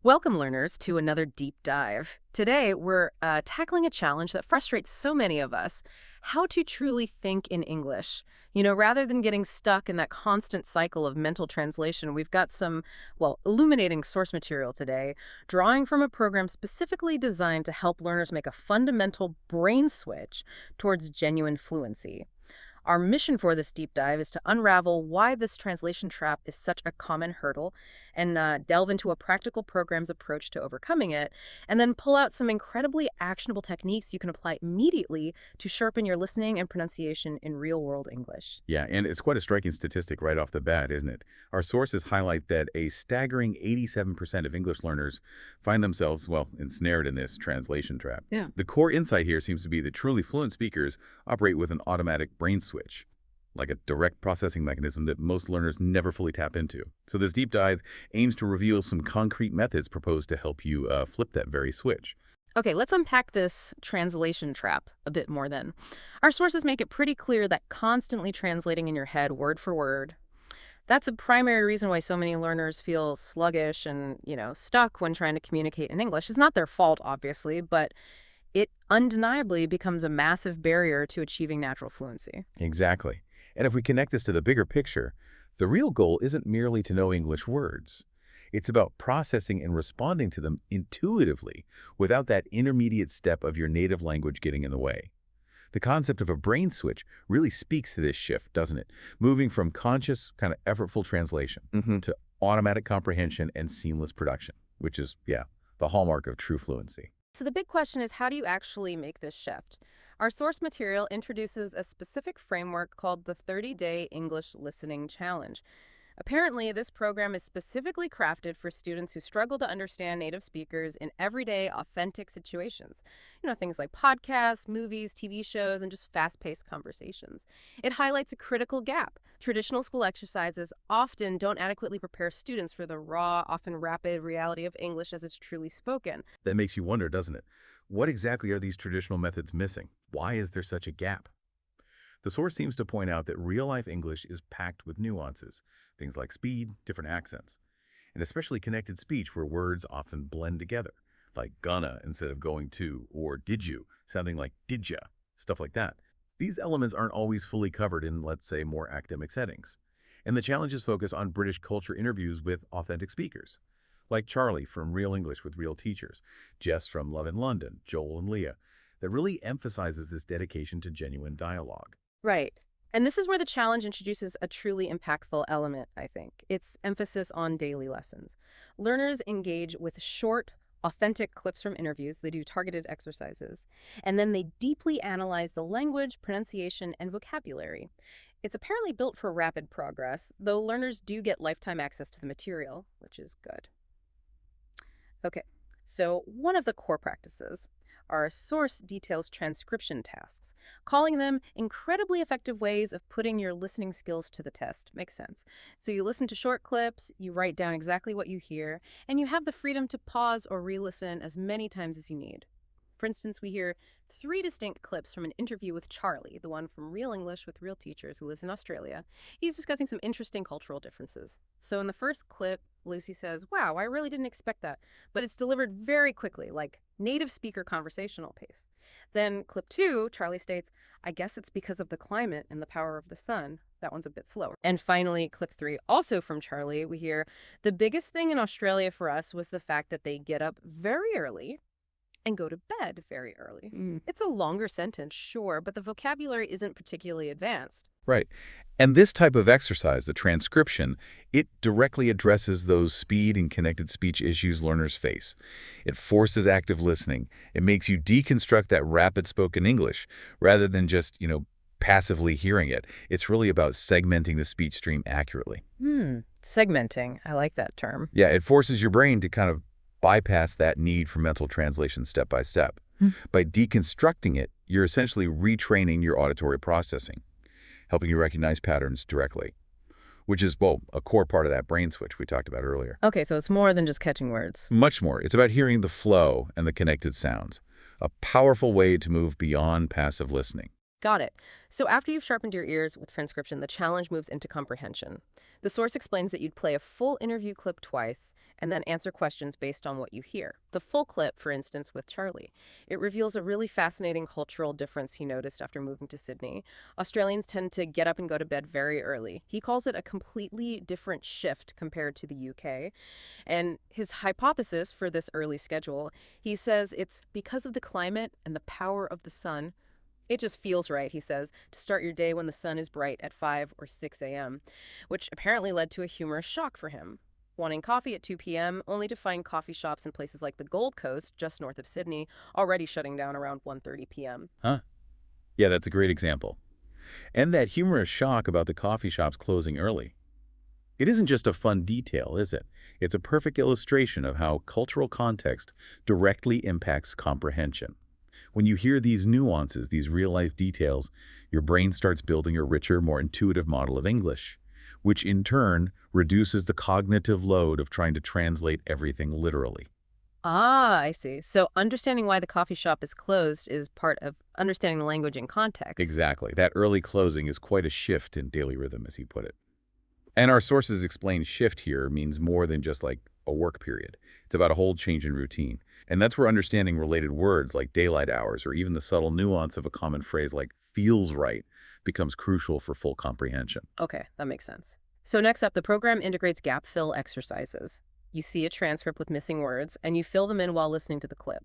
Welcome, learners, to another deep dive. Today, we're tackling a challenge that frustrates so many of us: how to truly think in English. Rather than getting stuck in that constant cycle of mental translation, we've got some, illuminating source material today, drawing from a program specifically designed to help learners make a fundamental brain switch towards genuine fluency. Our mission for this deep dive is to unravel why this translation trap is such a common hurdle and delve into a practical program's approach to overcoming it, and then pull out some incredibly actionable techniques you can apply immediately to sharpen your listening and pronunciation in real-world English. Yeah, and it's quite a striking statistic right off the bat, isn't it? Our sources highlight that a staggering 87% of English learners find themselves, ensnared in this translation trap. Yeah. The core insight here seems to be that truly fluent speakers operate with an automatic brain switch, like a direct processing mechanism that most learners never fully tap into. So this deep dive aims to reveal some concrete methods proposed to help you flip that very switch. Okay, let's unpack this translation trap a bit more then. Our sources make it pretty clear that constantly translating in your head word for word, that's a primary reason why so many learners feel sluggish and, stuck when trying to communicate in English. It's not their fault, obviously, but it undeniably becomes a massive barrier to achieving natural fluency. Exactly. And if we connect this to the bigger picture, the real goal isn't merely to know English words. It's about processing and responding to them intuitively without that intermediate step of your native language getting in the way. The concept of a brain switch really speaks to this shift, doesn't it? Moving from conscious, kind of effortful translation to automatic comprehension and seamless production, which is, the hallmark of true fluency. So the big question is, how do you actually make this shift? Our source material introduces a specific framework called the 30-Day English Listening Challenge. Apparently, this program is specifically crafted for students who struggle to understand native speakers in everyday, authentic situations. Things like podcasts, movies, TV shows, and just fast-paced conversations. It highlights a critical gap. Traditional school exercises often don't adequately prepare students for the raw, often rapid reality of English as it's truly spoken. That makes you wonder, doesn't it? What exactly are these traditional methods missing? Why is there such a gap? The source seems to point out that real-life English is packed with nuances, things like speed, different accents, and especially connected speech where words often blend together, like gonna instead of going to, or did you, sounding like did ya, stuff like that. These elements aren't always fully covered in, let's say, more academic settings. And the challenges focus on British culture interviews with authentic speakers, like Charlie from Real English with Real Teachers, Jess from Love in London, Joel and Leah, that really emphasizes this dedication to genuine dialogue. Right. And this is where the challenge introduces a truly impactful element, I think. Its emphasis on daily lessons. Learners engage with short, authentic clips from interviews. They do targeted exercises. And then they deeply analyze the language, pronunciation, and vocabulary. It's apparently built for rapid progress, though learners do get lifetime access to the material, which is good. Okay, so one of the core practices, our source details transcription tasks, calling them incredibly effective ways of putting your listening skills to the test. Makes sense. So you listen to short clips, you write down exactly what you hear, and you have the freedom to pause or re-listen as many times as you need. For instance, we hear 3 distinct clips from an interview with Charlie, the one from Real English with Real Teachers who lives in Australia. He's discussing some interesting cultural differences. So in the first clip, Lucy says, "Wow, I really didn't expect that," but it's delivered very quickly, like native speaker conversational pace. Then clip 2, Charlie states, "I guess it's because of the climate and the power of the sun." That one's a bit slower. And finally, clip 3, also from Charlie, we hear, "The biggest thing in Australia for us was the fact that they get up very early and go to bed very early." It's a longer sentence, sure, but the vocabulary isn't particularly advanced. Right. And this type of exercise, the transcription, it directly addresses those speed and connected speech issues learners face. It forces active listening. It makes you deconstruct that rapid spoken English rather than just, passively hearing it. It's really about segmenting the speech stream accurately. Segmenting. I like that term. Yeah, it forces your brain to kind of bypass that need for mental translation step by step. By deconstructing it, you're essentially retraining your auditory processing, helping you recognize patterns directly, which is, a core part of that brain switch we talked about earlier. Okay, so it's more than just catching words. Much more. It's about hearing the flow and the connected sounds, a powerful way to move beyond passive listening. Got it. So after you've sharpened your ears with transcription, the challenge moves into comprehension. The source explains that you'd play a full interview clip twice and then answer questions based on what you hear. The full clip, for instance, with Charlie. It reveals a really fascinating cultural difference he noticed after moving to Sydney. Australians tend to get up and go to bed very early. He calls it a completely different shift compared to the UK. And his hypothesis for this early schedule, he says it's because of the climate and the power of the sun. It just feels right, he says, to start your day when the sun is bright at 5 or 6 a.m., which apparently led to a humorous shock for him. Wanting coffee at 2 p.m., only to find coffee shops in places like the Gold Coast, just north of Sydney, already shutting down around 1:30 p.m. Huh? Yeah, that's a great example. And that humorous shock about the coffee shops closing early. It isn't just a fun detail, is it? It's a perfect illustration of how cultural context directly impacts comprehension. When you hear these nuances, these real-life details, your brain starts building a richer, more intuitive model of English, which in turn reduces the cognitive load of trying to translate everything literally. Ah, I see. So understanding why the coffee shop is closed is part of understanding the language in context. Exactly. That early closing is quite a shift in daily rhythm, as he put it. And our sources explain shift here means more than just like a work period. It's about a whole change in routine. And that's where understanding related words like daylight hours or even the subtle nuance of a common phrase like feels right becomes crucial for full comprehension. Okay, that makes sense. So next up, the program integrates gap fill exercises. You see a transcript with missing words, and you fill them in while listening to the clip.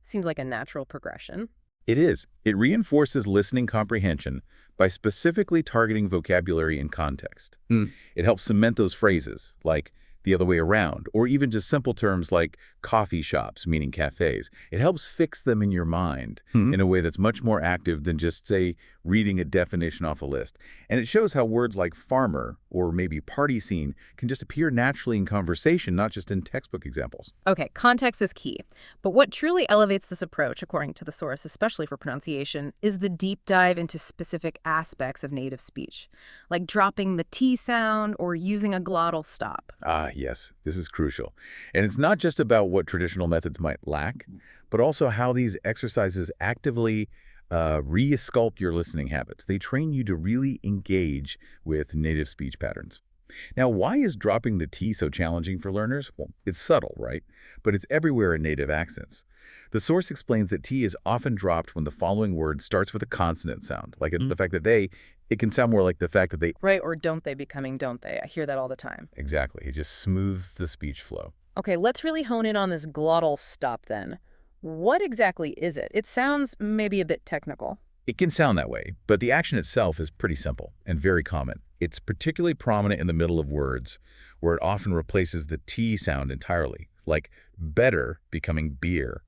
Seems like a natural progression. It is. It reinforces listening comprehension by specifically targeting vocabulary and context. It helps cement those phrases, like the other way around, or even just simple terms like coffee shops, meaning cafes. It helps fix them in your mind in a way that's much more active than just, say, reading a definition off a list. And it shows how words like farmer or maybe party scene can just appear naturally in conversation, not just in textbook examples. Okay, context is key. But what truly elevates this approach, according to the source, especially for pronunciation, is the deep dive into specific aspects of native speech, like dropping the T sound or using a glottal stop. Ah, yes, this is crucial. And it's not just about what traditional methods might lack, but also how these exercises actively re-sculpt your listening habits. They train you to really engage with native speech patterns. Now, why is dropping the T so challenging for learners? Well, it's subtle, right? But it's everywhere in native accents. The source explains that T is often dropped when the following word starts with a consonant sound, like the fact that it can sound more like the fact that they. Right, or don't they becoming don't they? I hear that all the time. Exactly. It just smooths the speech flow. Okay, let's really hone in on this glottal stop then. What exactly is it? It sounds maybe a bit technical. It can sound that way, but the action itself is pretty simple and very common. It's particularly prominent in the middle of words, where it often replaces the T sound entirely, like better becoming beer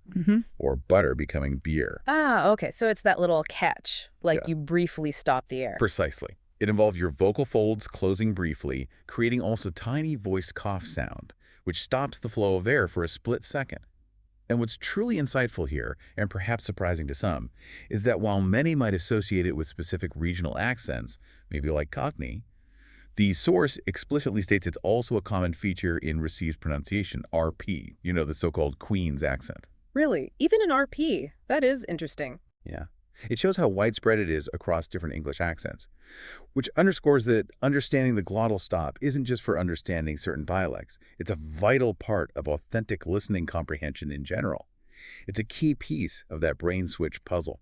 or butter becoming beer. Ah, okay, so it's that little catch, like Yeah. you briefly stop the air. Precisely. It involves your vocal folds closing briefly, creating almost a tiny voiced cough sound, which stops the flow of air for a split second. And what's truly insightful here, and perhaps surprising to some, is that while many might associate it with specific regional accents, maybe like Cockney, the source explicitly states it's also a common feature in received pronunciation, RP, the so-called Queen's accent. Really? Even in RP? That is interesting. Yeah. It shows how widespread it is across different English accents, which underscores that understanding the glottal stop isn't just for understanding certain dialects. It's a vital part of authentic listening comprehension in general. It's a key piece of that brain switch puzzle.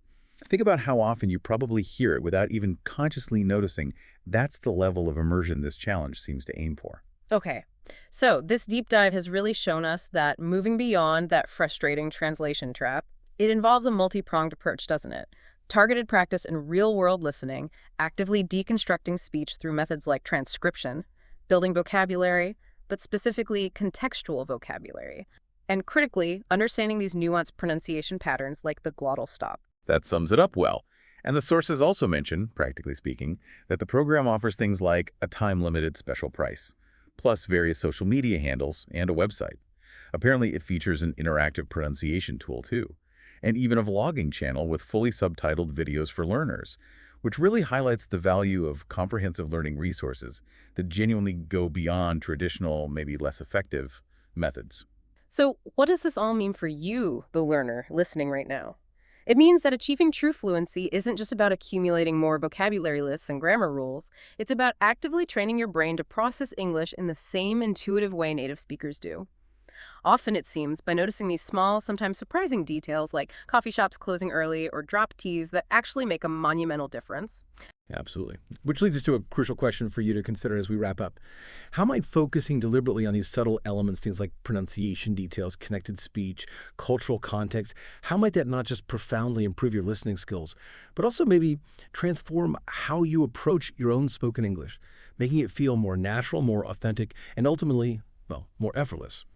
Think about how often you probably hear it without even consciously noticing. That's the level of immersion this challenge seems to aim for. Okay, so this deep dive has really shown us that moving beyond that frustrating translation trap, it involves a multi-pronged approach, doesn't it? Targeted practice and real-world listening, actively deconstructing speech through methods like transcription, building vocabulary, but specifically contextual vocabulary, and critically, understanding these nuanced pronunciation patterns like the glottal stop. That sums it up well. And the sources also mention, practically speaking, that the program offers things like a time-limited special price, plus various social media handles and a website. Apparently, it features an interactive pronunciation tool, too, and even a vlogging channel with fully subtitled videos for learners, which really highlights the value of comprehensive learning resources that genuinely go beyond traditional, maybe less effective methods. So what does this all mean for you, the learner, listening right now? It means that achieving true fluency isn't just about accumulating more vocabulary lists and grammar rules. It's about actively training your brain to process English in the same intuitive way native speakers do. Often, it seems, by noticing these small, sometimes surprising details like coffee shops closing early or drop T's that actually make a monumental difference. Absolutely. Which leads us to a crucial question for you to consider as we wrap up. How might focusing deliberately on these subtle elements, things like pronunciation details, connected speech, cultural context, how might that not just profoundly improve your listening skills, but also maybe transform how you approach your own spoken English, making it feel more natural, more authentic, and ultimately, well, more effortless?